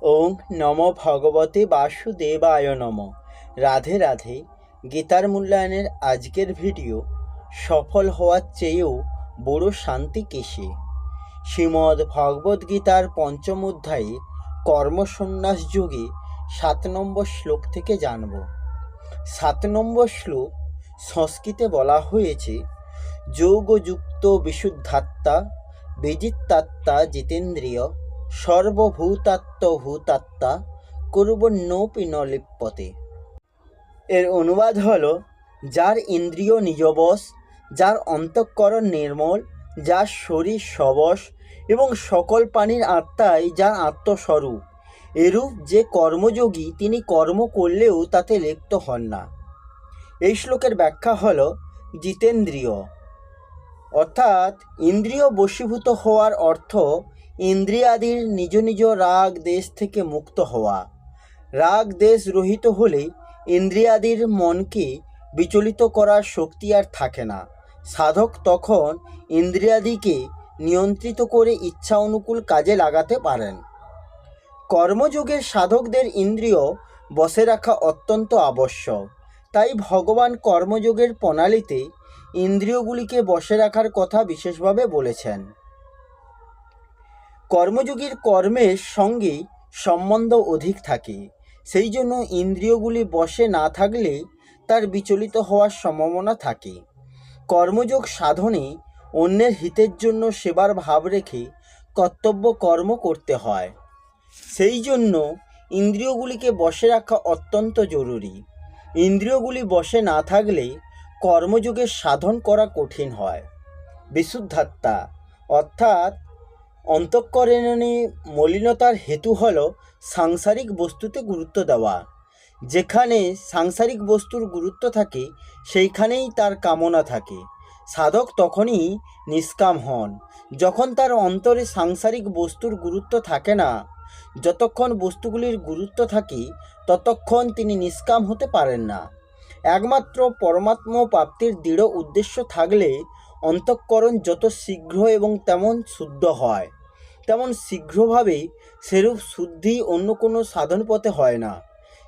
ওং নম ভগবতে বাসুদেবায় নম। রাধে রাধে। গীতার মূল্যায়নের আজকের ভিডিও সফল হওয়ার চেয়েও বড় শান্তি কিসে। শ্রীমদ্ ভগবদ্গীতার পঞ্চম অধ্যায়ে কর্মসন্ন্যাস যোগে 7 নম্বর শ্লোক থেকে জানব। 7 নম্বর শ্লোক সংস্কৃতে বলা হয়েছে, যোগযুক্ত বিশুদ্ধাত্মা বিজিত্তাত্মা জিতেন্দ্রিয় সর্বভূতাত্মভূতাত্মা কুর্বন্নোপি ন লিপ্যতে। এর অনুবাদ হলো, যার ইন্দ্রিয় নিজবশ, যার অন্তঃকরণ নির্মল, যার শরীর সবশ এবং সকল প্রাণীর আত্মাই যার আত্মস্বরূপ, এরূপ যে কর্মযোগী তিনি কর্ম করলেও তাতে লিপ্ত হন না। এই শ্লোকের ব্যাখ্যা হলো, জিতেন্দ্রিয় অর্থাৎ ইন্দ্রিয় বশীভূত হওয়ার অর্থ ইন্দ্রিয়াদির নিজ নিজ রাগ দেশ থেকে মুক্ত হওয়া। রাগ দেশ রহিত হলে ইন্দ্রিয়াদির মনকে বিচলিত করার শক্তি আর থাকে না। সাধক তখন ইন্দ্রিয়াদিকে নিয়ন্ত্রিত করে ইচ্ছা অনুকূল কাজে লাগাতে পারেন। কর্মযোগের সাধকদের ইন্দ্রিয় বশে রাখা অত্যন্ত আবশ্যক। তাই ভগবান কর্মযোগের প্রণালীতে ইন্দ্রিয়গুলিকে বশে রাখার কথা বিশেষভাবে বলেছেন। কর্মযোগীর কর্মের সঙ্গে সম্বন্ধ অধিক থাকে, সেই জন্য ইন্দ্রিয়গুলি বশে না থাকলে তার বিচলিত হওয়ার সম্ভাবনা থাকে। কর্মযোগ সাধনে অন্যের হিতের জন্য সেবার ভাব রেখে কর্তব্য কর্ম করতে হয়। সেই জন্য ইন্দ্রিয়গুলিকে বশে রাখা অত্যন্ত জরুরি। ইন্দ্রিয়গুলি বশে না থাকলে কর্মযোগের সাধন করা কঠিন হয়। বিশুদ্ধাত্মা অর্থাৎ অন্তঃকরণে মলিনতার হেতু হল সাংসারিক বস্তুতে গুরুত্ব দেওয়া। যেখানে সাংসারিক বস্তুর গুরুত্ব থাকে সেইখানেই তার কামনা থাকে। সাধক তখনই নিষ্কাম হন যখন তার অন্তরে সাংসারিক বস্তুর গুরুত্ব থাকে না। যতক্ষণ বস্তুগুলির গুরুত্ব থাকে ততক্ষণ তিনি নিষ্কাম হতে পারেন না। একমাত্র পরমাত্ম প্রাপ্তির দৃঢ় উদ্দেশ্য থাকলে অন্তঃকরণ যত শীঘ্র এবং তেমন শুদ্ধ হয়, তেমন শীঘ্রভাবে সেরূপ শুদ্ধি অন্য কোনো সাধন পথে হয় না।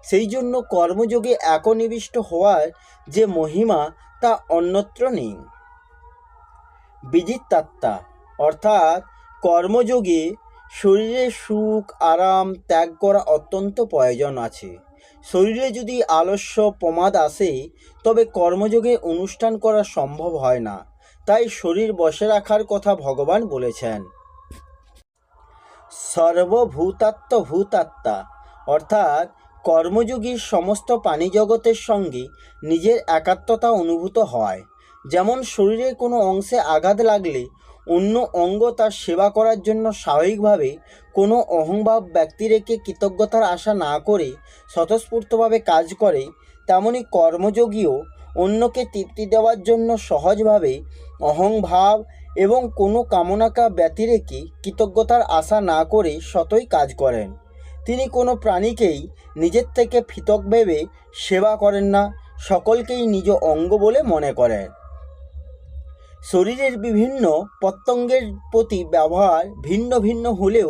সেই জন্য কর্মযোগে একনিবিষ্ট হওয়ার যে মহিমা তা অন্যত্র নেই। বিজিত্তাত্মা অর্থাৎ কর্মযোগে শরীরে সুখ আরাম ত্যাগ করা অত্যন্ত প্রয়োজন আছে। শরীরে যদি আলস্য প্রমাদ আসে তবে কর্মযোগে অনুষ্ঠান করা সম্ভব হয় না। তাই শরীর বশে রাখার কথা ভগবান বলেছেন। সর্বভূতাত্মভূতাত্মা অর্থাৎ কর্মযোগীর সমস্ত প্রাণীজগতের সঙ্গে নিজের একাত্মতা অনুভূত হয়। যেমন শরীরের কোনো অংশে আঘাত লাগলে অন্য অঙ্গ তার সেবা করার জন্য স্বাভাবিকভাবে কোনো অহংভাব ব্যক্তি রেখে কৃতজ্ঞতার আশা না করে স্বতঃস্ফূর্তভাবে কাজ করে, তেমনি কর্মযোগীও অন্যকে তৃপ্তি দেওয়ার জন্য সহজভাবে অহংভাব এবং কোনো কামনাকা ব্যতি রেখে কৃতজ্ঞতার আশা না করে সতই কাজ করেন। তিনি কোনো প্রাণীকেই নিজের থেকে পৃথক ভেবে সেবা করেন না, সকলকেই নিজ অঙ্গ বলে মনে করেন। শরীরের বিভিন্ন প্রত্যঙ্গের প্রতি ব্যবহার ভিন্ন ভিন্ন হলেও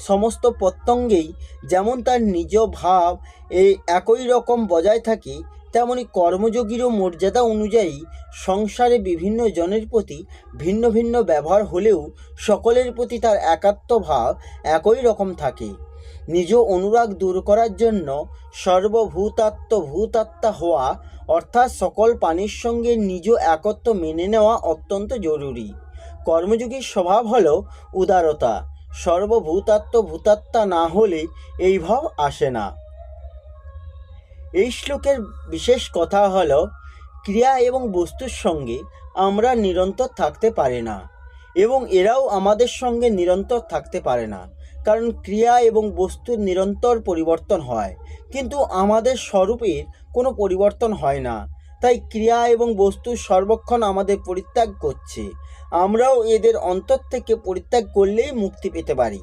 সমস্ত প্রত্যঙ্গেই যেমন তার নিজ ভাব একই রকম বজায় থাকে, তেমনি কর্মযোগীরও মর্যাদা অনুযায়ী সংসারে বিভিন্ন জনের প্রতি ভিন্ন ভিন্ন ব্যবহার হলেও সকলের প্রতি তার একাত্ম ভাব একই রকম থাকে। নিজ অনুরাগ দূর করার জন্য সর্বভূতাত্মভূতাত্মা হওয়া অর্থাৎ সকল প্রাণীর সঙ্গে নিজ একত্ব মেনে নেওয়া অত্যন্ত জরুরি। কর্মযোগীর স্বভাব হল উদারতা। সর্বভূতাত্মভূতাত্মা না হলে এই ভাব আসে না। এই শ্লোকের বিশেষ কথা হল, ক্রিয়া এবং বস্তুর সঙ্গে আমরা নিরন্তর থাকতে পারি না এবং এরাও আমাদের সঙ্গে নিরন্তর থাকতে পারে না। কারণ ক্রিয়া এবং বস্তুর নিরন্তর পরিবর্তন হয়, কিন্তু আমাদের স্বরূপের কোনো পরিবর্তন হয় না। তাই ক্রিয়া এবং বস্তু সর্বক্ষণ আমাদের পরিত্যাগ করছে। আমরাও এদের অন্তর থেকে পরিত্যাগ করলেই মুক্তি পেতে পারি,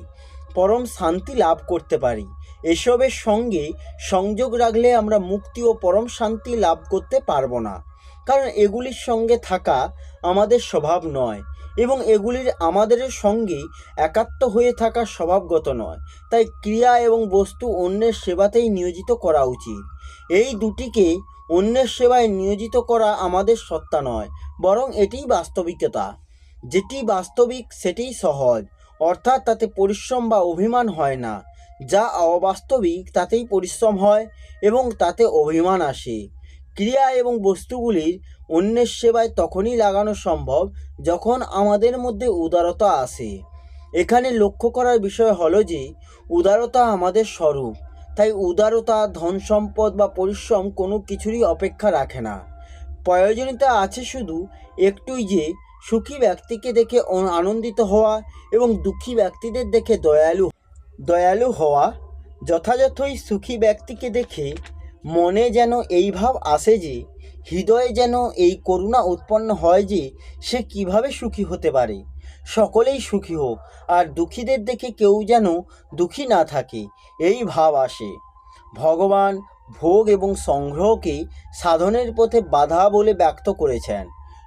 পরম শান্তি লাভ করতে পারি। এসবের সঙ্গে সংযোগ রাখলে আমরা মুক্তি ও পরম শান্তি লাভ করতে পারবো না। কারণ এগুলির সঙ্গে থাকা আমাদের স্বভাব নয় এবং এগুলির আমাদের সঙ্গে একাত্ম হয়ে থাকা স্বভাবগত নয়। তাই ক্রিয়া এবং বস্তু অন্যের সেবাতেই নিয়োজিত করা উচিত। এই দুটিকে অন্যের সেবায় নিয়োজিত করা আমাদের সত্তা নয়, বরং এটিই বাস্তবিকতা। যেটি বাস্তবিক সেটিই সহজ, অর্থাৎ তাতে পরিশ্রম বা অভিমান হয় না। যা অবাস্তবিক তাতেই পরিশ্রম হয় এবং তাতে অভিমান আসে। ক্রিয়া এবং বস্তুগুলির অন্যের সেবায় তখনই লাগানো সম্ভব যখন আমাদের মধ্যে উদারতা আসে। এখানে লক্ষ্য করার বিষয় হলো যে উদারতা আমাদের স্বরূপ। তাই উদারতা ধন সম্পদ বা পরিশ্রম কোনো কিছুরই অপেক্ষা রাখে না। প্রয়োজনীয়তা আছে শুধু একটুই, যে সুখী ব্যক্তিকে দেখে আনন্দিত হওয়া এবং দুঃখী ব্যক্তিদের দেখে দয়ালু হওয়া। যথাযথই সুখী ব্যক্তিকে দেখে মনে যেন এই ভাব আসে যে, হৃদয়ে যেন এই করুণা উৎপন্ন হয় যে সে কিভাবে সুখী হতে পারে, সকলেই সুখী হোক, আর দুঃখীদের দেখে কেউ যেন দুঃখী না থাকে, এই ভাব আসে। ভগবান ভোগ এবং সংগ্রহকে সাধনের পথে বাধা বলে ব্যক্ত করেছেন।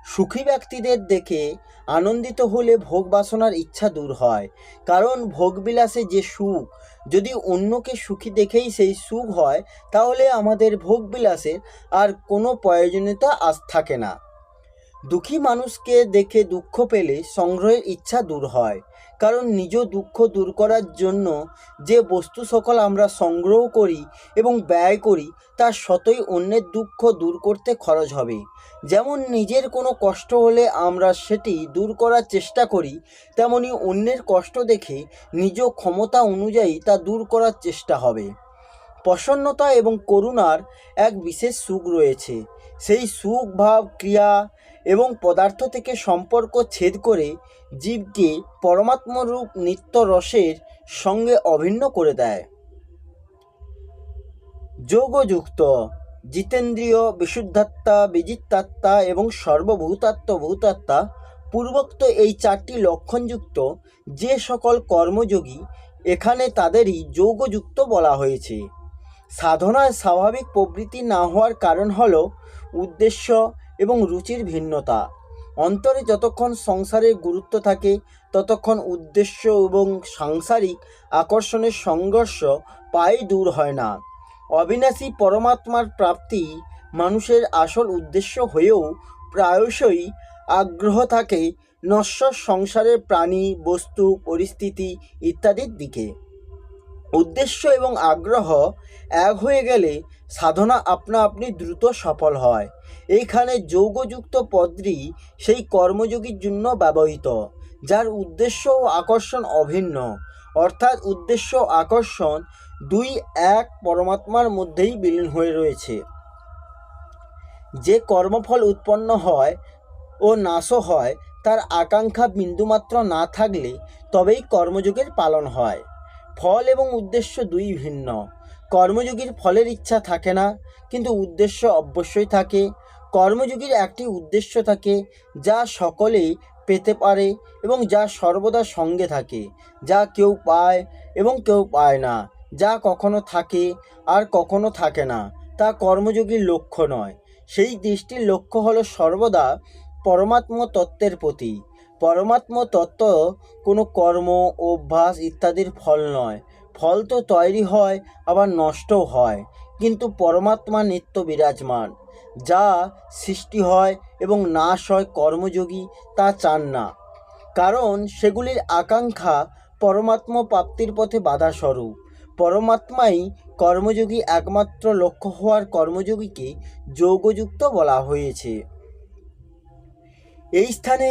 সুখী ব্যক্তিদের দেখে আনন্দিত হলে ভোগ বাসনার ইচ্ছা দূর হয়, কারণ ভোগবিলাসে যে সুখ, যদি অন্যকে সুখী দেখেই সেই সুখ হয়, তাহলে আমাদের ভোগবিলাসের আর কোনো প্রয়োজনীয়তা থাকে না। দুঃখী মানুষকে দেখে দুঃখ পেলে সংগ্রহের ইচ্ছা দূর হয়, কারণ নিজ দুঃখ দূর করার জন্য যে বস্তু সকল আমরা সংগ্রহ করি এবং ব্যয় করি, তা স্বতই অন্যের দুঃখ দূর করতে খরচ হবে। যেমন নিজের কোনো কষ্ট হলে আমরা সেটি দূর করার চেষ্টা করি, তেমনি অন্যের কষ্ট দেখে নিজ ক্ষমতা অনুযায়ী তা দূর করার চেষ্টা হবে। প্রসন্নতা এবং করুণার এক বিশেষ সুখ রয়েছে। সেই সুখ ভাব, ক্রিয়া এবং পদার্থ থেকে সম্পর্ক ছেদ করে জীবকে পরমাত্মরূপ নিত্য রসের সঙ্গে অভিন্ন করে দেয়। যোগযুক্ত জিতেন্দ্রিয়, বিশুদ্ধাত্মা, বিজিতাত্মা এবং ভূতাত্মা পূর্বোক্ত এই চারটি লক্ষণযুক্ত যে সকল কর্মযোগী, এখানে তাদেরই যোগযুক্ত বলা হয়েছে। সাধনায় স্বাভাবিক প্রবৃত্তি না হওয়ার কারণ হল উদ্দেশ্য এবং রুচির ভিন্নতা। অন্তরে যতক্ষণ সংসারের গুরুত্ব থাকে, ততক্ষণ উদ্দেশ্য এবং সাংসারিক আকর্ষণের সংঘর্ষ প্রায় দূর হয় না। অবিনাশী পরমাত্মার প্রাপ্তি মানুষের আসল উদ্দেশ্য হয়েও প্রায়শই আগ্রহ থাকে নশ্বর সংসারের প্রাণী, বস্তু, পরিস্থিতি ইত্যাদির দিকে। উদ্দেশ্য এবং আগ্রহ এক হয়ে গেলে সাধনা আপনা আপনি দ্রুত সফল হয়। এইখানে যোগযুক্ত পদটি সেই কর্মযোগীর জন্য ব্যবহৃত, যার উদ্দেশ্য ও আকর্ষণ অভিন্ন, অর্থাৎ উদ্দেশ্য ও আকর্ষণ দুই এক পরমাত্মার মধ্যেই বিলীন হয়ে রয়েছে। যে কর্মফল উৎপন্ন হয় ও নাশও হয়, তার আকাঙ্ক্ষা বিন্দুমাত্র না থাকলে তবেই কর্মযোগের পালন হয়। ফল এবং উদ্দেশ্য দুই ভিন্ন। কর্মযোগীর ফলের ইচ্ছা থাকে না, কিন্তু উদ্দেশ্য অবশ্যই থাকে। কর্মযোগীর একটি উদ্দেশ্য থাকে, যা সকলেই পেতে পারে এবং যা সর্বদা সঙ্গে থাকে, যা কেউ পায় এবং কেউ পায় না, যা কখনো থাকে আর কখনো থাকে না, তা কর্মযোগীর লক্ষ্য নয়। সেই দৃষ্টির লক্ষ্য হলো সর্বদা পরমাত্ম তত্ত্বের প্রতি। পরমাত্ম তত্ত্ব কোনো কর্ম, অভ্যাস ইত্যাদির ফল নয়। ফল তো তৈরি হয়, আবার নষ্টও হয়, কিন্তু পরমাত্মা নিত্য বিরাজমান। যা সৃষ্টি হয় এবং নাশ হয়, কর্মযোগী তা চান না, কারণ সেগুলির আকাঙ্ক্ষা পরমাত্ম প্রাপ্তির পথে বাধাস্বরূপ। পরমাত্মাই কর্মযোগী একমাত্র লক্ষ্য হওয়ার কর্মযোগীকে যোগযুক্ত বলা হয়েছে। এই স্থানে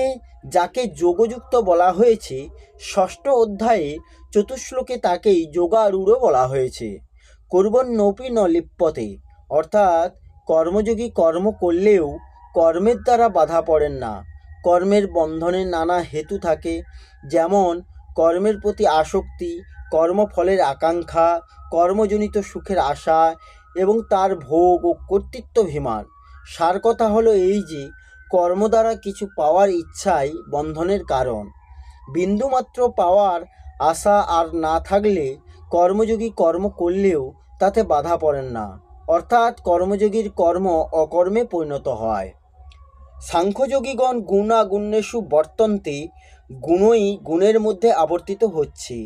যাকে যোগযুক্ত বলা হয়েছে, ষষ্ঠ অধ্যায়ে চতুশ্লোকে তাকেই যোগারূঢ় বলা হয়েছে। কুর্বন্নপি ন লিপ্যতে, অর্থাৎ কর্মযোগী কর্ম করলেও কর্মের দ্বারা বাধা পড়েন না। কর্মের বন্ধনে নানা হেতু থাকে, যেমন কর্মের প্রতি আসক্তি, কর্মফলের আকাঙ্ক্ষা, কর্মজনিত সুখের আশা এবং তার ভোগ ও কর্তৃত্বাভিমান। সার কথা হলো এই যে, কর্ম দ্বারা কিছু পাওয়ার ইচ্ছাই বন্ধনের কারণ। বিন্দুমাত্র পাওয়ার আশা আর না থাকলে কর্মযোগী কর্ম করলেও তাতে বাধা পড়েন না, অর্থাৎ কর্মযোগীর কর্ম অকর্মে পরিণত হয়। সাংখ্যযোগীগণ গুণাগুণ্যেষু বর্তন্তে, গুণই গুণের মধ্যে আবর্তিত হচ্ছে,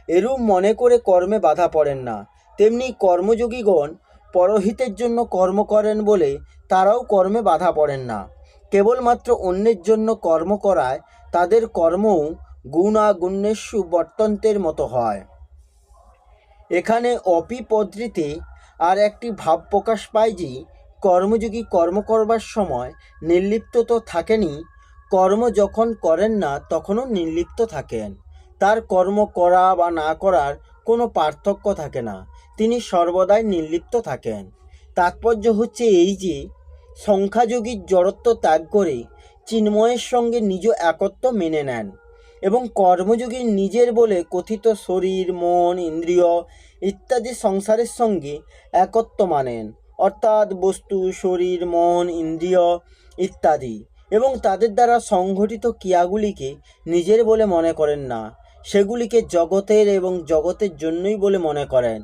এরূপ মনে করে কর্মে বাধা পড়েন না। তেমনি কর্মযোগীগণ পরহিতের জন্য কর্ম করেন বলে তারাও কর্মে বাধা পড়েন না। কেবলমাত্র অন্যের জন্য কর্ম করায় তাদের কর্মও গুণাগুণ্যেষু বর্তন্তের মতো হয়। এখানে অপিপদৃতে আর একটি ভাব প্রকাশ পায় যে কর্মযোগী কর্ম করবার সময় নির্লিপ্ত তো থাকেনই, কর্ম যখন করেন না তখনও নির্লিপ্ত থাকেন। তার কর্ম করা বা না করার কোনো পার্থক্য থাকে না, তিনি সর্বদাই নির্লিপ্ত থাকেন। তাৎপর্য হচ্ছে এই যে সংখ্যাযোগী জড়ত্ব ত্যাগ করে চিন্ময়ের সঙ্গে নিজ একত্ব মেনে নেন এবং কর্মযোগী নিজের বলে কথিত শরীর, মন, ইন্দ্রিয় ইত্যাদি সংসারের সঙ্গে একত্ব মানেন, অর্থাৎ বস্তু, শরীর, মন, ইন্দ্রিয় ইত্যাদি, এবং তাদের দ্বারা সংঘটিত ক্রিয়াগুলিকে নিজের বলে মনে করেন না, সেগুলিকে জগতের এবং জগতের জন্যই বলে মনে করেন।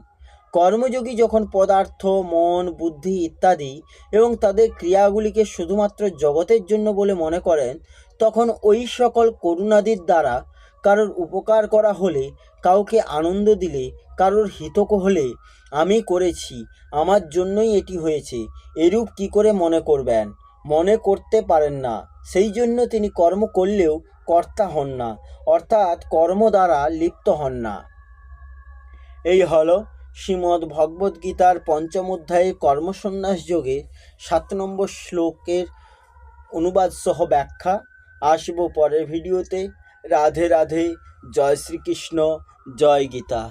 কর্মযোগী যখন পদার্থ, মন, বুদ্ধি ইত্যাদি এবং তাদের ক্রিয়াগুলিকে শুধুমাত্র জগতের জন্য বলে মনে করেন, তখন ওই সকল করুণাদির দ্বারা কারোর উপকার করা হলে, কাউকে আনন্দ দিলে, কারোর হিতক হলে আমি করেছি, আমার জন্যই এটি হয়েছে, এরূপ কি করে মনে করবেন? মনে করতে পারেন না। সেই জন্য তিনি কর্ম করলেও কর্তা হন না, অর্থাৎ কর্ম দ্বারা লিপ্ত হন না। এই হলো শ্রীমদ্ ভগবদ্গীতার পঞ্চম অধ্যায়ে কর্মসন্ন্যাস যোগে 7 নম্বর শ্লোকের অনুবাদ সহ ব্যাখ্যা। আসবো পরের ভিডিওতে। রাধে রাধে। জয় শ্রীকৃষ্ণ। জয় গীতা।